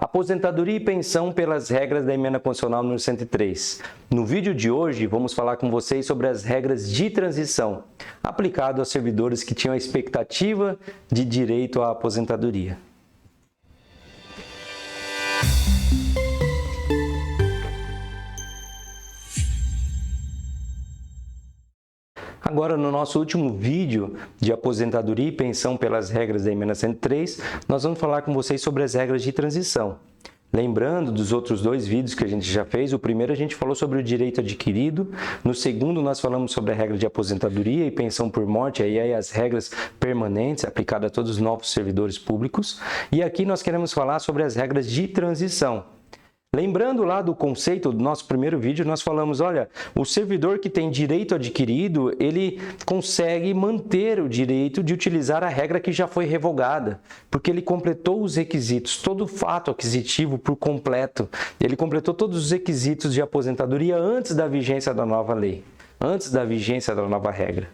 Aposentadoria e pensão pelas regras da Emenda Constitucional número 103. No vídeo de hoje, vamos falar com vocês sobre as regras de transição aplicado aos servidores que tinham a expectativa de direito à aposentadoria. Agora, no nosso último vídeo de aposentadoria e pensão pelas regras da Emenda 103, nós vamos falar com vocês sobre as regras de transição. Lembrando dos outros dois vídeos que a gente já fez, o primeiro a gente falou sobre o direito adquirido, no segundo nós falamos sobre a regra de aposentadoria e pensão por morte, aí as regras permanentes aplicadas a todos os novos servidores públicos, e aqui nós queremos falar sobre as regras de transição. Lembrando lá do conceito do nosso primeiro vídeo, nós falamos, olha, o servidor que tem direito adquirido, ele consegue manter o direito de utilizar a regra que já foi revogada, porque ele completou os requisitos, todo o fato aquisitivo por completo, ele completou todos os requisitos de aposentadoria antes da vigência da nova lei, antes da vigência da nova regra.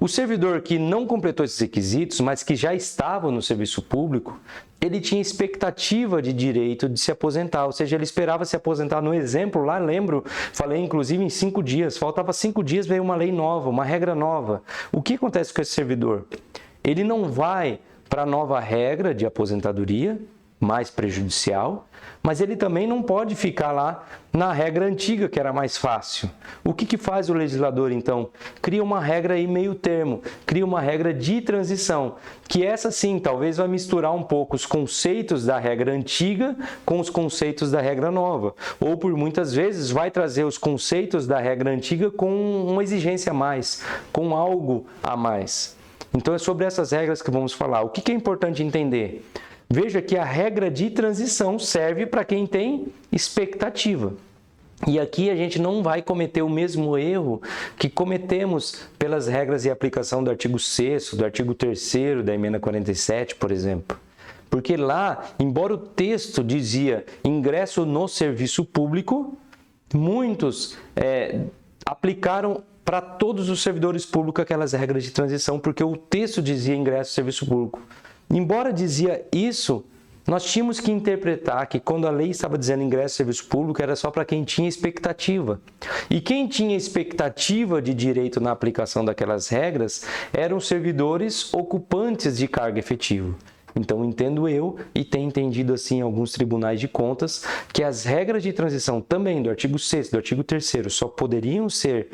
O servidor que não completou esses requisitos, mas que já estava no serviço público, ele tinha expectativa de direito de se aposentar, ou seja, ele esperava se aposentar. No exemplo lá, lembro, falei inclusive em 5 dias, faltava 5 dias, veio uma lei nova, uma regra nova. O que acontece com esse servidor? Ele não vai para a nova regra de aposentadoria, mais prejudicial, mas ele também não pode ficar lá na regra antiga, que era mais fácil. O que faz o legislador, então? Cria uma regra aí meio termo, cria uma regra de transição, que essa sim, talvez vai misturar um pouco os conceitos da regra antiga com os conceitos da regra nova, ou por muitas vezes vai trazer os conceitos da regra antiga com uma exigência a mais, com algo a mais. Então é sobre essas regras que vamos falar. O que é importante entender? Veja que a regra de transição serve para quem tem expectativa. E aqui a gente não vai cometer o mesmo erro que cometemos pelas regras de aplicação do artigo 6º, do artigo 3º da Emenda 47, por exemplo. Porque lá, embora o texto dizia ingresso no serviço público, muitos aplicaram para todos os servidores públicos aquelas regras de transição, porque o texto dizia ingresso no serviço público. Embora dizia isso, nós tínhamos que interpretar que quando a lei estava dizendo ingresso no serviço público era só para quem tinha expectativa. E quem tinha expectativa de direito na aplicação daquelas regras eram servidores ocupantes de cargo efetivo. Então, entendo eu, e tenho entendido assim em alguns tribunais de contas, que as regras de transição também do artigo 6º, do artigo 3º, só poderiam ser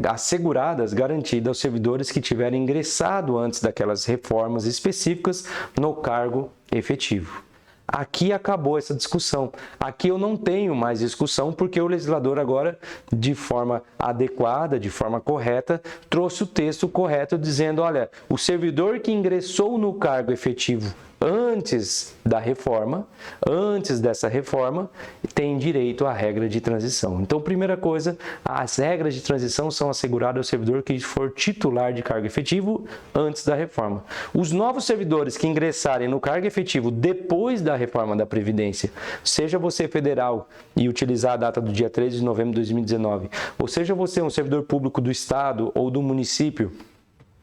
asseguradas, garantidas aos servidores que tiverem ingressado antes daquelas reformas específicas no cargo efetivo. Aqui acabou essa discussão. Aqui eu não tenho mais discussão porque o legislador agora, de forma adequada, de forma correta, trouxe o texto correto dizendo, olha, o servidor que ingressou no cargo efetivo antes da reforma, antes dessa reforma, tem direito à regra de transição. Então, primeira coisa, as regras de transição são asseguradas ao servidor que for titular de cargo efetivo antes da reforma. Os novos servidores que ingressarem no cargo efetivo depois da reforma da Previdência, seja você federal e utilizar a data do dia 13 de novembro de 2019, ou seja você um servidor público do Estado ou do município,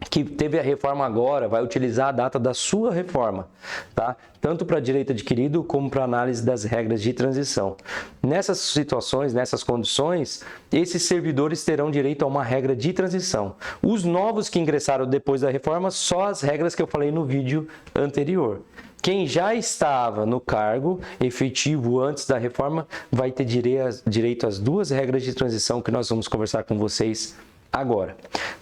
que teve a reforma agora, vai utilizar a data da sua reforma, tá? Tanto para direito adquirido como para análise das regras de transição. Nessas situações, nessas condições, esses servidores terão direito a uma regra de transição. Os novos que ingressaram depois da reforma, só as regras que eu falei no vídeo anterior. Quem já estava no cargo efetivo antes da reforma vai ter direito às duas regras de transição que nós vamos conversar com vocês agora.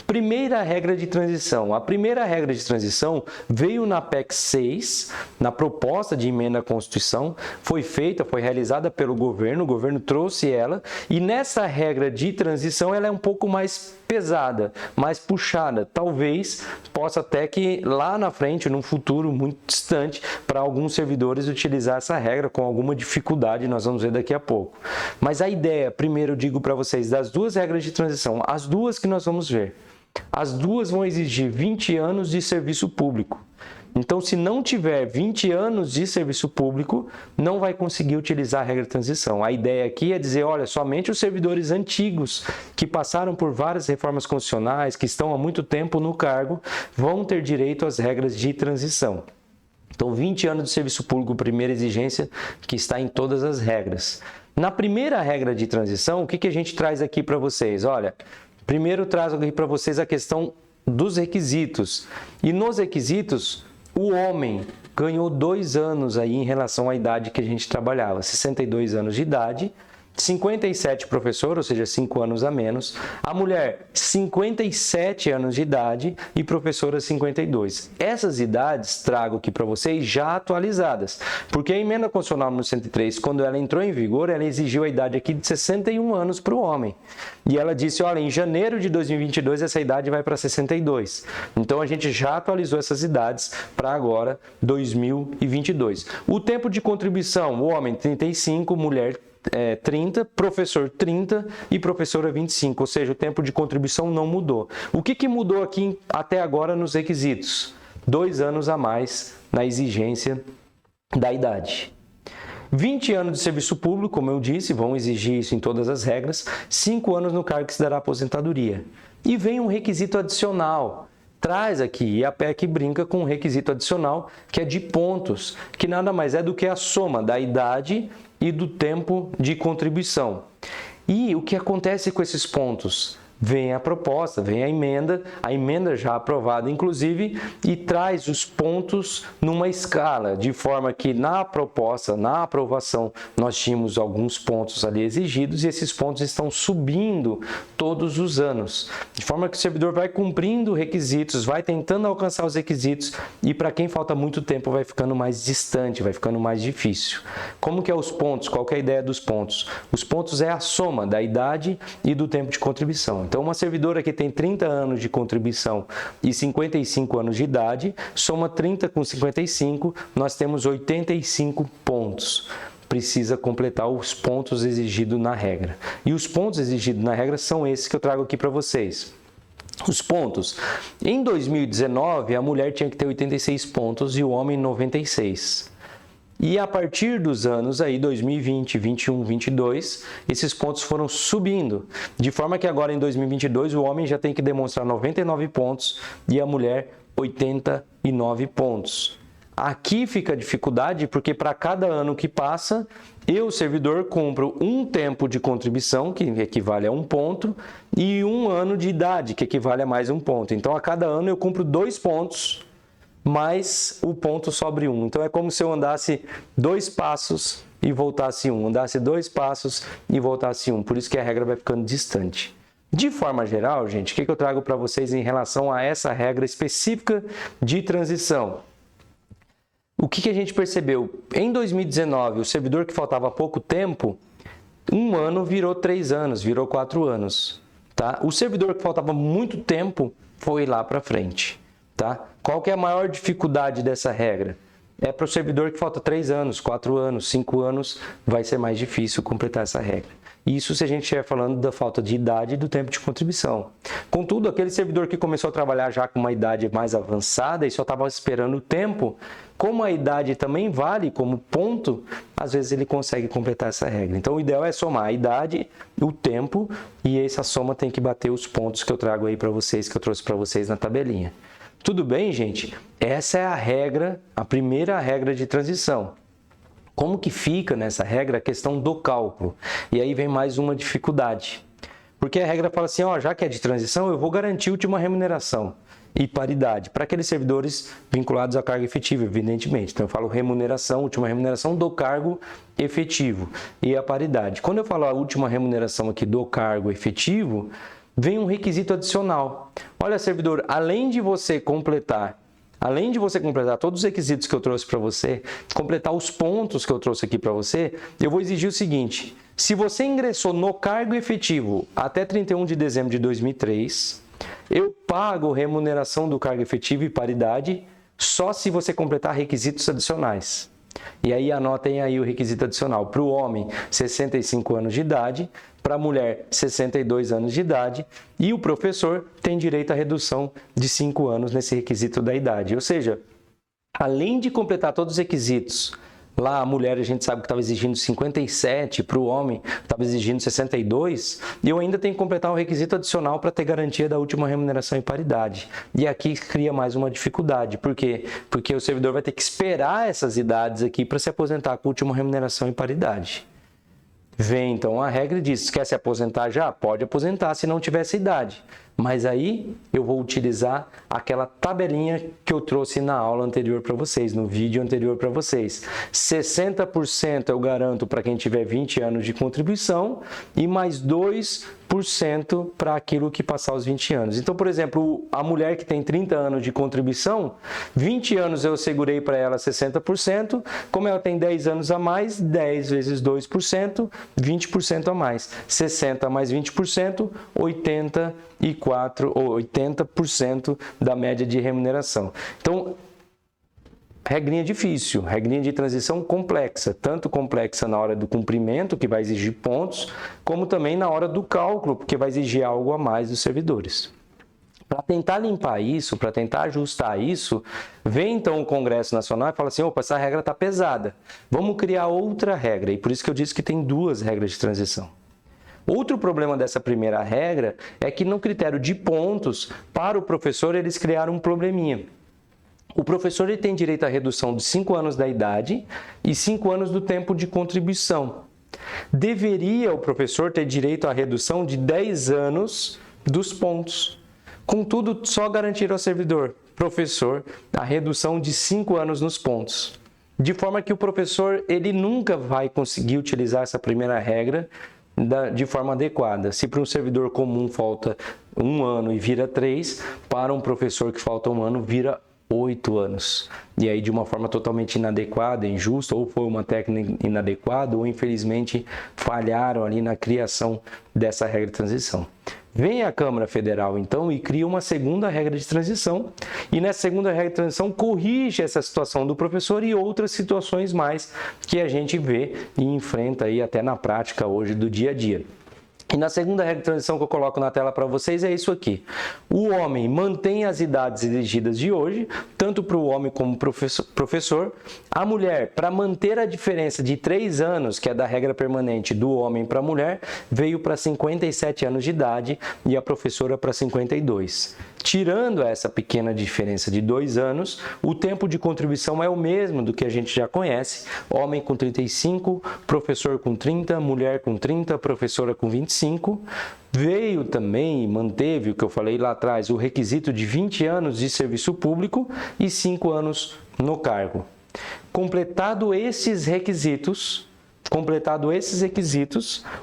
Primeira regra de transição. A primeira regra de transição veio na PEC 6, na proposta de emenda à Constituição, foi realizada pelo governo, o governo trouxe ela, e nessa regra de transição ela é um pouco mais pesada, mais puxada. Talvez possa até que lá na frente, num futuro muito distante, para alguns servidores utilizar essa regra com alguma dificuldade, nós vamos ver daqui a pouco. Mas a ideia, primeiro eu digo para vocês, das duas regras de transição, as duas que nós vamos ver, as duas vão exigir 20 anos de serviço público. Então, se não tiver 20 anos de serviço público, não vai conseguir utilizar a regra de transição. A ideia aqui é dizer, olha, somente os servidores antigos que passaram por várias reformas constitucionais, que estão há muito tempo no cargo, vão ter direito às regras de transição. Então, 20 anos de serviço público, primeira exigência, que está em todas as regras. Na primeira regra de transição, o que a gente traz aqui para vocês? Olha, primeiro traz aqui para vocês a questão dos requisitos. E nos requisitos, o homem ganhou 2 anos aí em relação à idade que a gente trabalhava, 62 anos de idade, 57 professor, ou seja, 5 anos a menos. A mulher, 57 anos de idade e professora 52. Essas idades trago aqui para vocês já atualizadas, porque a emenda constitucional número 103, quando ela entrou em vigor, ela exigiu a idade aqui de 61 anos para o homem. E ela disse, olha, em janeiro de 2022 essa idade vai para 62. Então a gente já atualizou essas idades para agora, 2022. O tempo de contribuição, o homem 35, mulher 30, professor 30 e professora 25, ou seja, o tempo de contribuição não mudou. O que mudou aqui até agora nos requisitos? 2 anos a mais na exigência da idade. 20 anos de serviço público, como eu disse, vão exigir isso em todas as regras, 5 anos no cargo que se dará aposentadoria. E vem um requisito adicional. Traz aqui, e a PEC brinca com um requisito adicional, que é de pontos, que nada mais é do que a soma da idade e do tempo de contribuição. E o que acontece com esses pontos? Vem a proposta, vem a emenda já aprovada, inclusive, e traz os pontos numa escala, de forma que na proposta, na aprovação, nós tínhamos alguns pontos ali exigidos e esses pontos estão subindo todos os anos, de forma que o servidor vai cumprindo requisitos, vai tentando alcançar os requisitos e para quem falta muito tempo vai ficando mais distante, vai ficando mais difícil. Como que é os pontos? Qual que é a ideia dos pontos? Os pontos é a soma da idade e do tempo de contribuição. Então, uma servidora que tem 30 anos de contribuição e 55 anos de idade, soma 30 com 55, nós temos 85 pontos. Precisa completar os pontos exigidos na regra. E os pontos exigidos na regra são esses que eu trago aqui para vocês. Os pontos. Em 2019, a mulher tinha que ter 86 pontos e o homem 96. E a partir dos anos aí, 2020, 21, 22, esses pontos foram subindo, de forma que agora em 2022 o homem já tem que demonstrar 99 pontos e a mulher 89 pontos. Aqui fica a dificuldade porque para cada ano que passa, eu, servidor, cumpro um tempo de contribuição, que equivale a 1 ponto, e 1 ano de idade, que equivale a mais 1 ponto. Então, a cada ano eu cumpro 2 pontos, mais o ponto sobre 1. Então, é como se eu andasse 2 passos e voltasse 1. Andasse 2 passos e voltasse 1. Por isso que a regra vai ficando distante. De forma geral, gente, o que eu trago para vocês em relação a essa regra específica de transição? O que a gente percebeu? Em 2019, o servidor que faltava pouco tempo, 1 ano virou 3 anos, virou 4 anos. Tá? O servidor que faltava muito tempo foi lá para frente. Tá? Qual que é a maior dificuldade dessa regra? É para o servidor que falta 3 anos, 4 anos, 5 anos, vai ser mais difícil completar essa regra. Isso se a gente estiver falando da falta de idade e do tempo de contribuição. Contudo, aquele servidor que começou a trabalhar já com uma idade mais avançada e só estava esperando o tempo, como a idade também vale como ponto, às vezes ele consegue completar essa regra. Então, o ideal é somar a idade, o tempo, e essa soma tem que bater os pontos que eu trago aí para vocês, que eu trouxe para vocês na tabelinha. Tudo bem, gente? Essa é a regra, a primeira regra de transição. Como que fica nessa regra a questão do cálculo? E aí vem mais uma dificuldade. Porque a regra fala assim, ó, já que é de transição, eu vou garantir última remuneração e paridade para aqueles servidores vinculados à carga efetiva, evidentemente. Então, eu falo remuneração, última remuneração do cargo efetivo e a paridade. Quando eu falo a última remuneração aqui do cargo efetivo, vem um requisito adicional. Olha, servidor, além de você completar todos os requisitos que eu trouxe para você, completar os pontos que eu trouxe aqui para você, eu vou exigir o seguinte: se você ingressou no cargo efetivo até 31 de dezembro de 2003, eu pago remuneração do cargo efetivo e paridade só se você completar requisitos adicionais. E aí anotem aí o requisito adicional. Para o homem, 65 anos de idade, para a mulher, 62 anos de idade, e o professor tem direito à redução de 5 anos nesse requisito da idade. Ou seja, além de completar todos os requisitos Lá a mulher a gente sabe que estava exigindo 57, para o homem estava exigindo 62, e eu ainda tenho que completar um requisito adicional para ter garantia da última remuneração em paridade. E aqui cria mais uma dificuldade. Por quê? Porque o servidor vai ter que esperar essas idades aqui para se aposentar com a última remuneração em paridade. Vem então a regra e diz, quer se aposentar já? Pode aposentar se não tiver essa idade. Mas aí eu vou utilizar aquela tabelinha que eu trouxe na aula anterior para vocês, no vídeo anterior para vocês. 60% eu garanto para quem tiver 20 anos de contribuição e mais 2% para aquilo que passar os 20 anos. Então, por exemplo, a mulher que tem 30 anos de contribuição, 20 anos eu segurei para ela 60%, como ela tem 10 anos a mais, 10 vezes 2%, 20% a mais. 60 mais 20%, 80% da média de remuneração. Então, regrinha difícil, regrinha de transição complexa, tanto complexa na hora do cumprimento, que vai exigir pontos, como também na hora do cálculo, porque vai exigir algo a mais dos servidores. Para tentar limpar isso, para tentar ajustar isso, vem então o Congresso Nacional e fala assim, opa, essa regra está pesada, vamos criar outra regra, e por isso que eu disse que tem duas regras de transição. Outro problema dessa primeira regra é que no critério de pontos, para o professor, eles criaram um probleminha. O professor ele tem direito à redução de 5 anos da idade e 5 anos do tempo de contribuição. Deveria o professor ter direito à redução de 10 anos dos pontos. Contudo, só garantir ao servidor, professor, a redução de 5 anos nos pontos. De forma que o professor ele nunca vai conseguir utilizar essa primeira regra de forma adequada. Se para um servidor comum falta 1 ano e vira 3, para um professor que falta 1 ano vira 8 anos. E aí de uma forma totalmente inadequada, injusta, ou foi uma técnica inadequada, ou infelizmente falharam ali na criação dessa regra de transição. Vem a Câmara Federal, então, e cria uma segunda regra de transição, e nessa segunda regra de transição corrige essa situação do professor e outras situações mais que a gente vê e enfrenta aí até na prática hoje do dia a dia. E na segunda regra de transição que eu coloco na tela para vocês é isso aqui. O homem mantém as idades exigidas de hoje, tanto para o homem como professor. A mulher, para manter a diferença de 3 anos, que é da regra permanente do homem para a mulher, veio para 57 anos de idade e a professora para 52. Tirando essa pequena diferença de 2 anos, o tempo de contribuição é o mesmo do que a gente já conhece. Homem com 35, professor com 30, mulher com 30, professora com 25. Veio também e manteve o que eu falei lá atrás, o requisito de 20 anos de serviço público e 5 anos no cargo. Completado esses requisitos,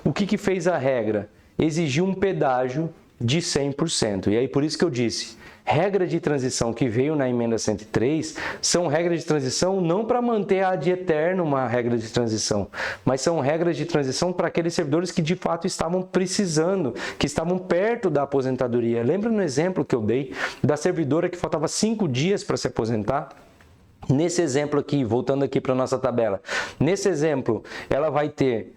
o que fez a regra? Exigiu um pedágio de 100%. E aí por isso que eu disse, regra de transição que veio na emenda 103 são regras de transição não para manter ad eterno uma regra de transição, mas são regras de transição para aqueles servidores que de fato estavam precisando, que estavam perto da aposentadoria. Lembra no exemplo que eu dei da servidora que faltava 5 dias para se aposentar? Nesse exemplo aqui, voltando aqui para a nossa tabela, nesse exemplo ela vai ter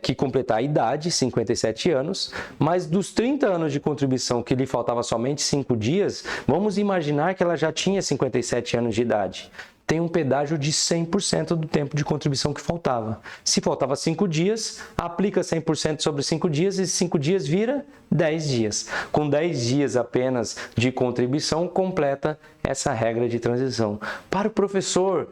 que completar a idade, 57 anos, mas dos 30 anos de contribuição que lhe faltava somente 5 dias, vamos imaginar que ela já tinha 57 anos de idade. Tem um pedágio de 100% do tempo de contribuição que faltava. Se faltava 5 dias, aplica 100% sobre 5 dias e 5 dias vira 10 dias. Com 10 dias apenas de contribuição, completa essa regra de transição. Para o professor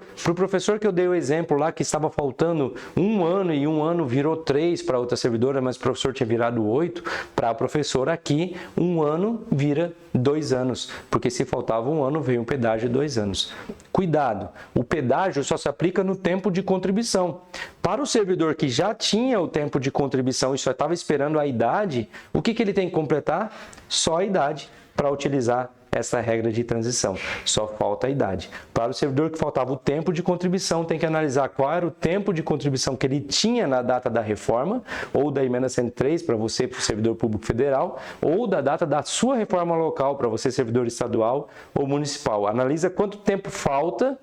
que eu dei o exemplo lá, que estava faltando 1 ano e 1 ano virou 3 para outra servidora, mas o professor tinha virado 8, para a professora aqui, 1 ano vira 2 anos, porque se faltava 1 ano, veio um pedágio de 2 anos. Cuidado, o pedágio só se aplica no tempo de contribuição. Para o servidor que já tinha o tempo de contribuição e só estava esperando a idade, o que ele tem que completar? Só a idade para utilizar essa regra de transição. Só falta a idade. Para o servidor que faltava o tempo de contribuição, tem que analisar qual era o tempo de contribuição que ele tinha na data da reforma, ou da emenda 103 para você, para o servidor público federal, ou da data da sua reforma local para você, servidor estadual ou municipal. Analisa quanto tempo falta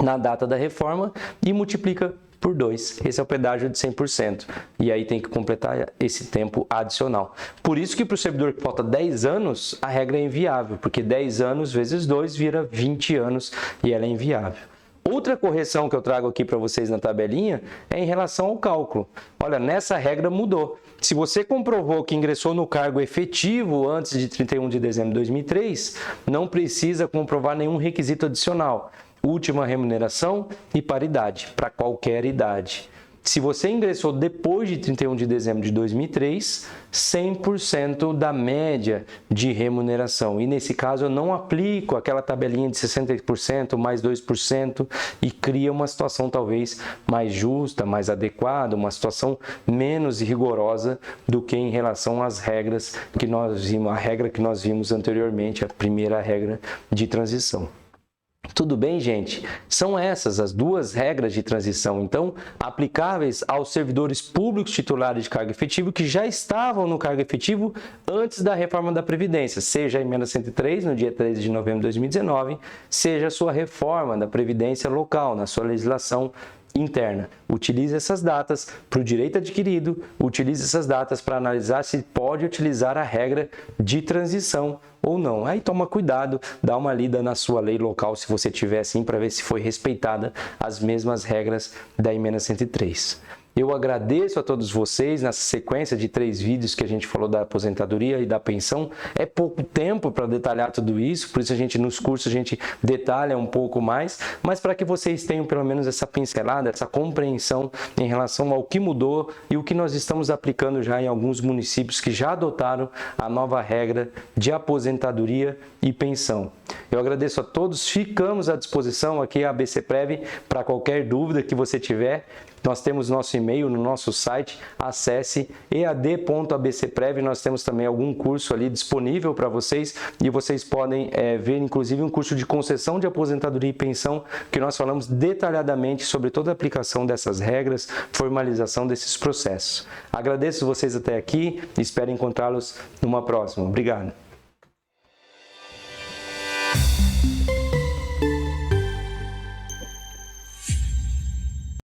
na data da reforma e multiplica por 2. Esse é o pedágio de 100%. E aí tem que completar esse tempo adicional. Por isso que para o servidor que falta 10 anos, a regra é inviável, porque 10 anos vezes 2 vira 20 anos e ela é inviável. Outra correção que eu trago aqui para vocês na tabelinha é em relação ao cálculo. Olha, nessa regra mudou. Se você comprovou que ingressou no cargo efetivo antes de 31 de dezembro de 2003, não precisa comprovar nenhum requisito adicional. Última remuneração e paridade, para qualquer idade. Se você ingressou depois de 31 de dezembro de 2003, 100% da média de remuneração. E nesse caso eu não aplico aquela tabelinha de 60% mais 2% e cria uma situação talvez mais justa, mais adequada, uma situação menos rigorosa do que em relação às regras que nós vimos, a regra que nós vimos anteriormente, a primeira regra de transição. Tudo bem, gente? São essas as duas regras de transição, então, aplicáveis aos servidores públicos titulares de cargo efetivo que já estavam no cargo efetivo antes da reforma da Previdência, seja a emenda 103, no dia 13 de novembro de 2019, seja a sua reforma da Previdência local, na sua legislação interna. Utilize essas datas para o direito adquirido, utilize essas datas para analisar se pode utilizar a regra de transição ou não. Aí toma cuidado, dá uma lida na sua lei local, se você tiver assim, para ver se foi respeitada as mesmas regras da emenda 103. Eu agradeço a todos vocês nessa sequência de 3 vídeos que a gente falou da aposentadoria e da pensão. É pouco tempo para detalhar tudo isso, por isso nos cursos a gente detalha um pouco mais, mas para que vocês tenham pelo menos essa pincelada, essa compreensão em relação ao que mudou e o que nós estamos aplicando já em alguns municípios que já adotaram a nova regra de aposentadoria e pensão. Eu agradeço a todos, ficamos à disposição aqui a ABCprev para qualquer dúvida que você tiver. Nós temos nosso e-mail no nosso site, acesse ead.abcprev, nós temos também algum curso ali disponível para vocês e vocês podem ver inclusive um curso de concessão de aposentadoria e pensão que nós falamos detalhadamente sobre toda a aplicação dessas regras, formalização desses processos. Agradeço vocês até aqui e espero encontrá-los numa próxima. Obrigado.